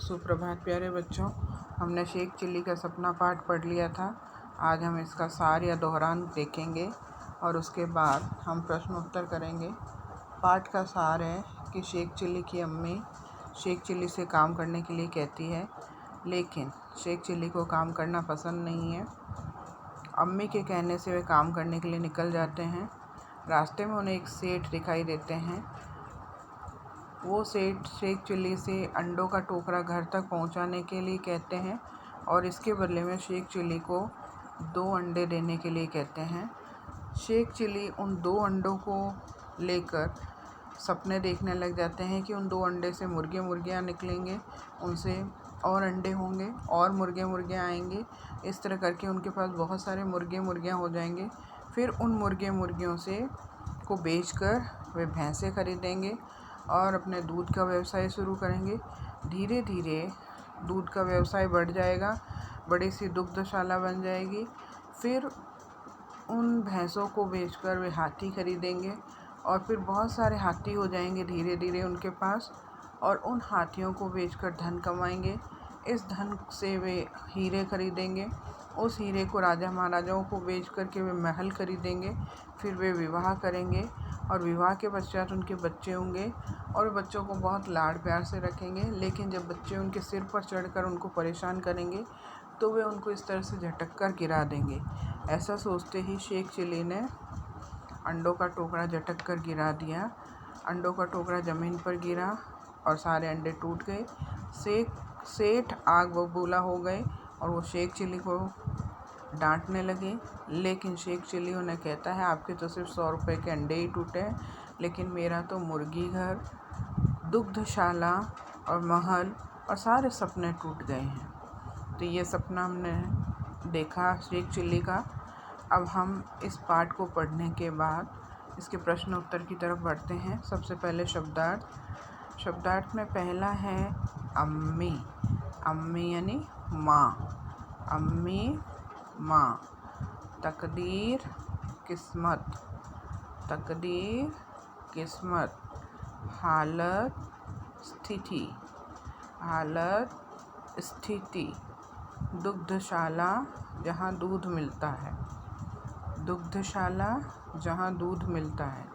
सुप्रभात प्यारे बच्चों। हमने शेख चिल्ली का सपना पाठ पढ़ लिया था। आज हम इसका सार या दोहरान देखेंगे और उसके बाद हम प्रश्न उत्तर करेंगे। पाठ का सार है कि शेख चिल्ली की अम्मी शेख चिल्ली से काम करने के लिए कहती है, लेकिन शेख चिल्ली को काम करना पसंद नहीं है। अम्मी के कहने से वे काम करने के लिए निकल जाते हैं। रास्ते में उन्हें एक सेठ दिखाई देते हैं। वो सेठ शेख चिल्ली से अंडों का टोकरा घर तक पहुंचाने के लिए कहते हैं और इसके बदले में शेख चिल्ली को 2 अंडे देने के लिए कहते हैं। शेख चिल्ली उन 2 अंडों को लेकर सपने देखने लग जाते हैं कि उन 2 अंडे से मुर्गियाँ निकलेंगे, उनसे और अंडे होंगे और मुर्गियाँ आएंगे। इस तरह करके उनके पास बहुत सारे मुर्गियाँ हो जाएंगे। फिर उन मुर्गियों से को बेचकर वे भैंसें खरीदेंगे और अपने दूध का व्यवसाय शुरू करेंगे। धीरे धीरे दूध का व्यवसाय बढ़ जाएगा, बड़ी सी दुग्धशाला बन जाएगी। फिर उन भैंसों को बेचकर वे हाथी खरीदेंगे और फिर बहुत सारे हाथी हो जाएंगे धीरे धीरे उनके पास, और उन हाथियों को बेचकर धन कमाएंगे। इस धन से वे हीरे खरीदेंगे। उस हीरे को राजा महाराजाओं को बेच कर के वे महल खरीदेंगे। फिर वे विवाह करेंगे और विवाह के पश्चात उनके बच्चे होंगे और बच्चों को बहुत लाड प्यार से रखेंगे। लेकिन जब बच्चे उनके सिर पर चढ़कर उनको परेशान करेंगे तो वे उनको इस तरह से झटक कर गिरा देंगे। ऐसा सोचते ही शेख चिल्ली ने अंडों का टोकरा झटक कर गिरा दिया। अंडों का टोकरा ज़मीन पर गिरा और सारे अंडे टूट गए। सेठ आग बबूला हो गए और वो शेख चिल्ली को डांटने लगे। लेकिन शेख चिल्ली उन्हें कहता है, आपके तो सिर्फ 100 रुपये के अंडे ही टूटे हैं, लेकिन मेरा तो मुर्गी घर, दुग्धशाला और महल और सारे सपने टूट गए हैं। तो ये सपना हमने देखा शेख चिल्ली का। अब हम इस पाठ को पढ़ने के बाद इसके प्रश्न उत्तर की तरफ बढ़ते हैं। सबसे पहले शब्दार्थ में पहला है अम्मी। अम्मी यानी माँ। अम्मी माँ। तकदीर किस्मत। तकदीर किस्मत। हालत स्थिति। हालत स्थिति। दुग्धशाला जहाँ दूध मिलता है। दुग्धशाला जहाँ दूध मिलता है।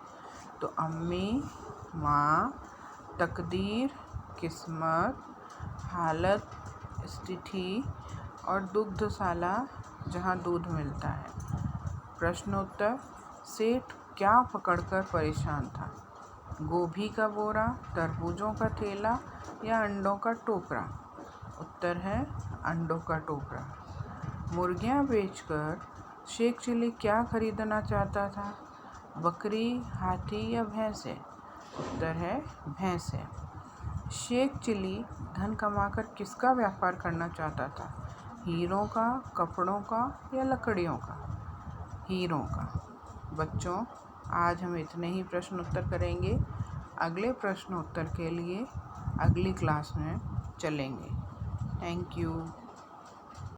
तो अम्मी माँ, तकदीर किस्मत, हालत स्थिति और दुग्धशाला जहाँ दूध मिलता है। प्रश्नोत्तर, सेठ क्या पकड़कर परेशान था? गोभी का बोरा, तरबूजों का थैला या अंडों का टोकरा? उत्तर है अंडों का टोकरा। मुर्गियाँ बेचकर शेख चिल्ली क्या खरीदना चाहता था? बकरी, हाथी या भैंसे? उत्तर है भैंसे। शेख चिल्ली धन कमाकर किसका व्यापार करना चाहता था? हीरों का, कपड़ों का या लकड़ियों का? हीरों का। बच्चों, आज हम इतने ही प्रश्न उत्तर करेंगे। अगले प्रश्न उत्तर के लिए अगली क्लास में चलेंगे। Thank you.